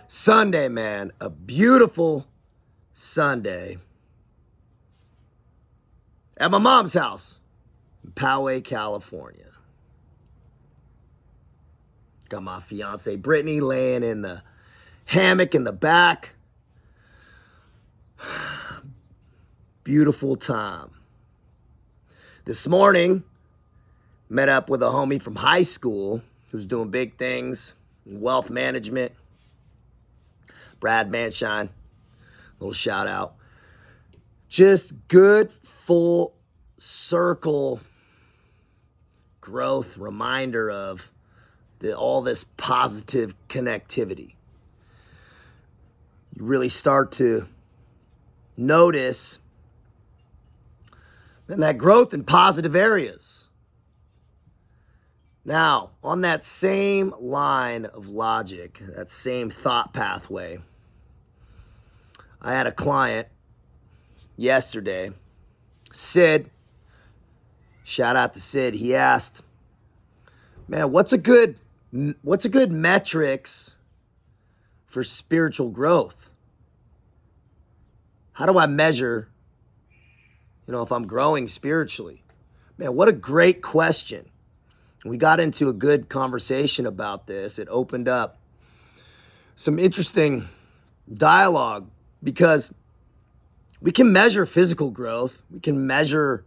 Sunday, man, a beautiful Sunday at my mom's house in Poway, California. Got my fiance Brittany laying in the hammock in the back. Beautiful time. This morning, met up with a homie from high school who's doing big things in wealth management. Brad Manshine, little shout out. Just good, full circle growth reminder of all this positive connectivity. You really start to notice that growth in positive areas. Now, on that same line of logic, that same thought pathway, I had a client yesterday, Sid, shout out to Sid. He asked, man, what's a good metrics for spiritual growth? How do I measure, if I'm growing spiritually? Man, what a great question. We got into a good conversation about this. It opened up some interesting dialogue because we can measure physical growth. We can measure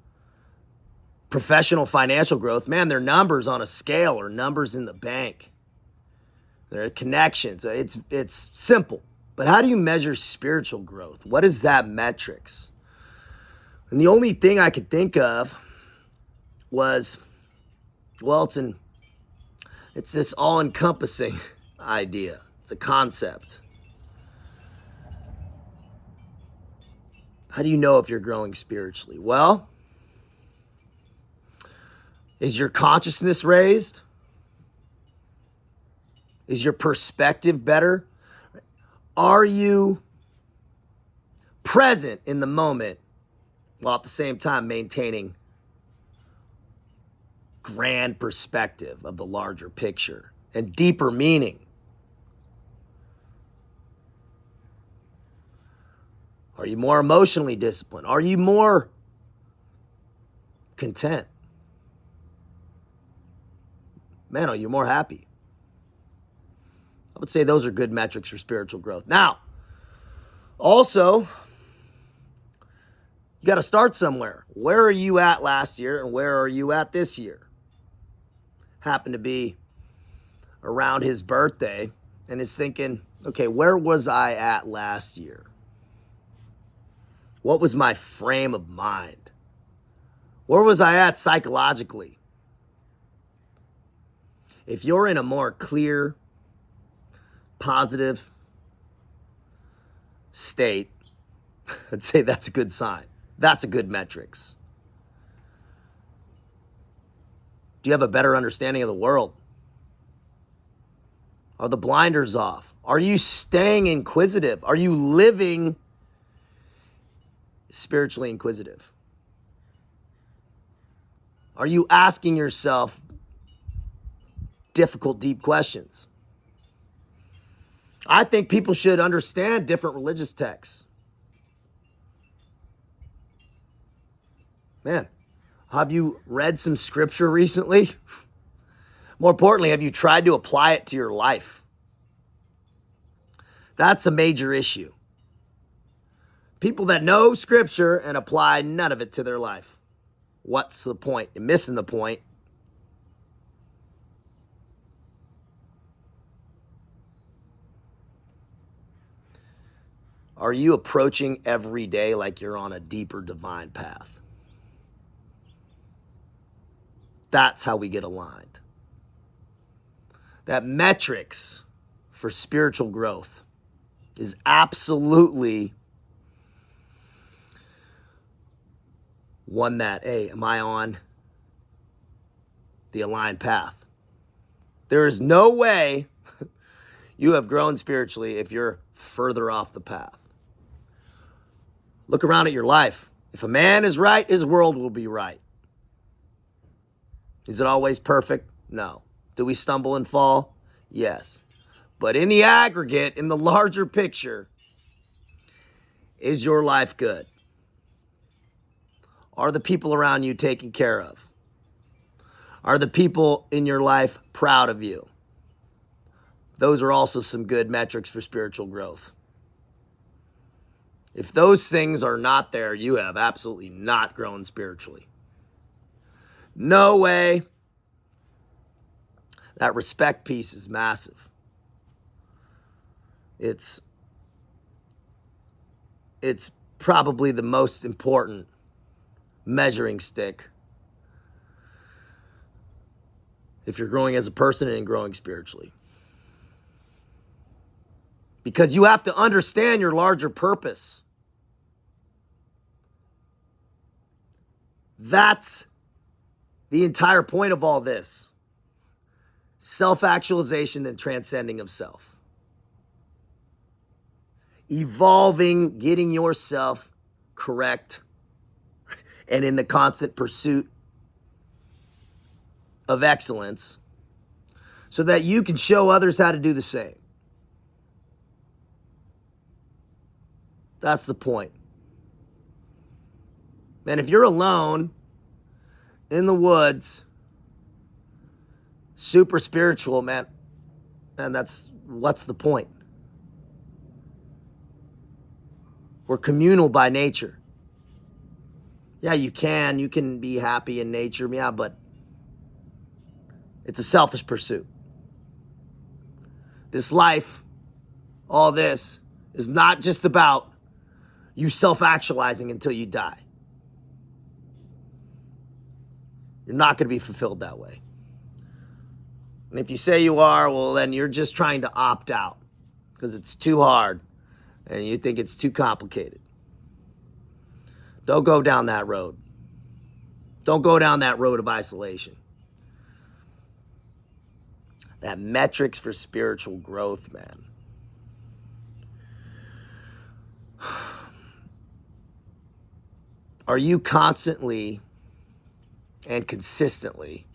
professional financial growth. Man, they're numbers on a scale or numbers in the bank. They're connections. It's simple. But how do you measure spiritual growth? What is that metrics? And the only thing I could think of was, it's this all-encompassing idea. It's a concept. How do you know if you're growing spiritually? Well, is your consciousness raised? Is your perspective better? Are you present in the moment while at the same time maintaining grand perspective of the larger picture and deeper meaning? Are you more emotionally disciplined? Are you more content? Man, are you more happy? I would say those are good metrics for spiritual growth. Now, also, you got to start somewhere. Where are you at last year and where are you at this year? Happened to be around his birthday and is thinking, okay, where was I at last year? What was my frame of mind? Where was I at psychologically? If you're in a more clear, positive state, I'd say that's a good sign. That's a good metrics. Do you have a better understanding of the world? Are the blinders off? Are you staying inquisitive? Are you living spiritually inquisitive? Are you asking yourself difficult, deep questions? I think people should understand different religious texts. Man, have you read some scripture recently? More importantly, have you tried to apply it to your life? That's a major issue. People that know scripture and apply none of it to their life. What's the point? You're missing the point. Are you approaching every day like you're on a deeper divine path? That's how we get aligned. That metrics for spiritual growth is absolutely one that, hey, am I on the aligned path? There is no way you have grown spiritually if you're further off the path. Look around at your life. If a man is right, his world will be right. Is it always perfect? No. Do we stumble and fall? Yes. But in the aggregate, in the larger picture, is your life good? Are the people around you taken care of? Are the people in your life proud of you? Those are also some good metrics for spiritual growth. If those things are not there, you have absolutely not grown spiritually. No way. That respect piece is massive. It's probably the most important measuring stick if you're growing as a person and growing spiritually. Because you have to understand your larger purpose. That's the entire point of all this. Self-actualization and transcending of self. Evolving, getting yourself correct, and in the constant pursuit of excellence so that you can show others how to do the same. That's the point. Man, if you're alone in the woods, super spiritual, man, and what's the point? We're communal by nature. Yeah, you can be happy in nature, yeah, but it's a selfish pursuit. This life, all this, is not just about you self-actualizing until you die. You're not going to be fulfilled that way. And if you say you are, well, then you're just trying to opt out because it's too hard and you think it's too complicated. Don't go down that road. Don't go down that road of isolation. That metrics for spiritual growth, man. Are you constantly and consistently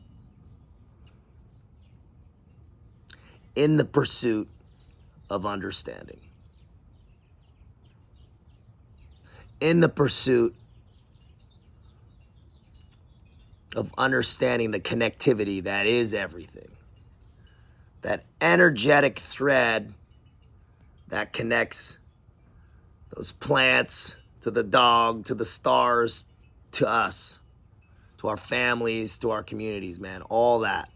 in the pursuit of understanding? In the pursuit of understanding the connectivity that is everything. That energetic thread that connects those plants to the dog, to the stars, to us, to our families, to our communities, man, all that.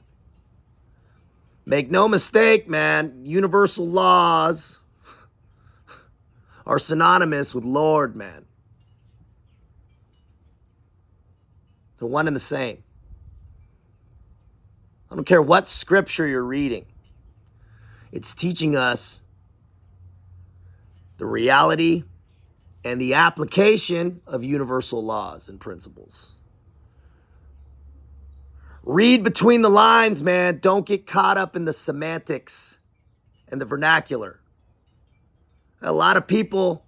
Make no mistake, man, universal laws are synonymous with Lord, man. They're one and the same. I don't care what scripture you're reading. It's teaching us the reality and the application of universal laws and principles. Read between the lines, man. Don't get caught up in the semantics and the vernacular. A lot of people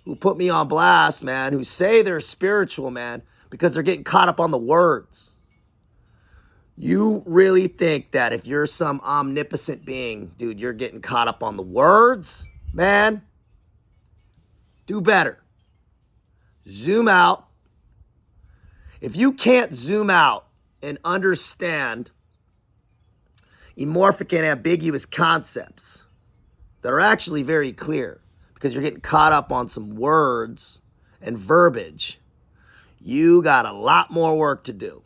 who put me on blast, man, who say they're spiritual, man, because they're getting caught up on the words. You really think that if you're some omnipotent being, dude, you're getting caught up on the words? Man, do better. Zoom out. If you can't zoom out and understand amorphic and ambiguous concepts that are actually very clear because you're getting caught up on some words and verbiage, you got a lot more work to do.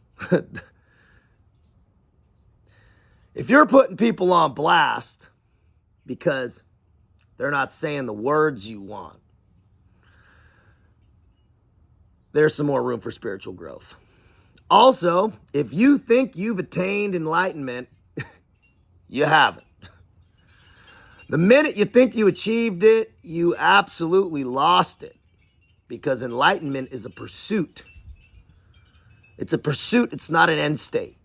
If you're putting people on blast because they're not saying the words you want, there's some more room for spiritual growth. Also, if you think you've attained enlightenment, you haven't. The minute you think you achieved it, you absolutely lost it, because enlightenment is a pursuit. It's a pursuit. It's not an end state.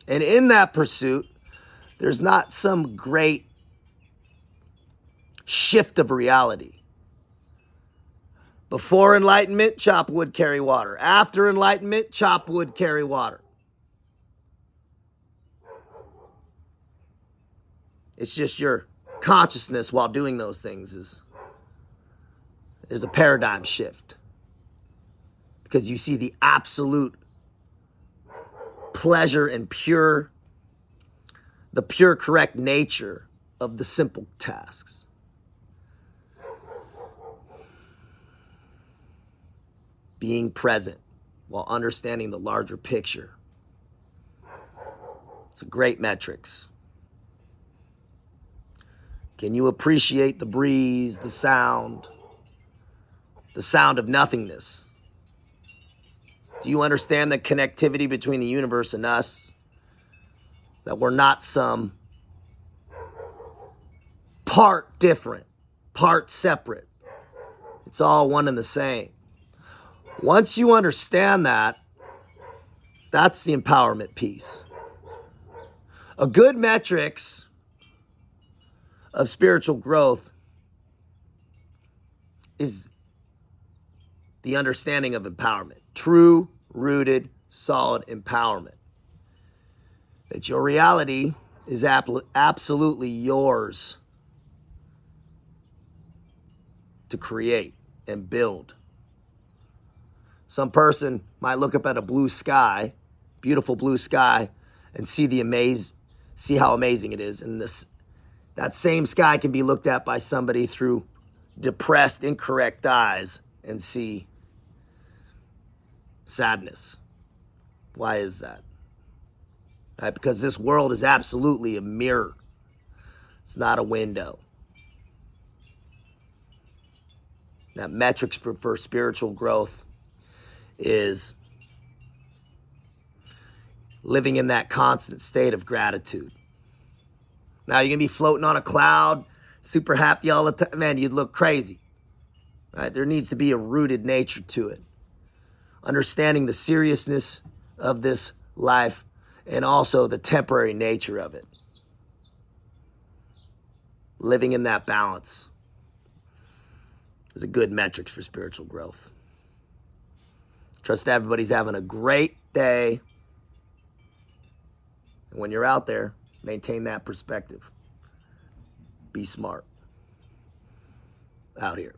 And in that pursuit, there's not some great shift of reality. Before enlightenment, chop wood, carry water. After enlightenment, chop wood, carry water. It's just your consciousness while doing those things is a paradigm shift. Because you see the absolute pleasure and the pure correct nature of the simple tasks. Being present while understanding the larger picture. It's a great metrics. Can you appreciate the breeze, the sound of nothingness? Do you understand the connectivity between the universe and us? That we're not some part different, part separate. It's all one and the same. Once you understand that, that's the empowerment piece. A good metrics of spiritual growth is the understanding of empowerment. True, rooted, solid empowerment. That your reality is absolutely yours to create and build. Some person might look up at a blue sky, beautiful blue sky, and see how amazing it is. And that same sky can be looked at by somebody through depressed, incorrect eyes and see sadness. Why is that? Right? Because this world is absolutely a mirror. It's not a window. That metrics for spiritual growth is living in that constant state of gratitude. Now you're going to be floating on a cloud, super happy all the time. Man, you'd look crazy. Right? There needs to be a rooted nature to it. Understanding the seriousness of this life and also the temporary nature of it. Living in that balance is a good metrics for spiritual growth. Trust everybody's having a great day. And when you're out there, maintain that perspective. Be smart. Out here.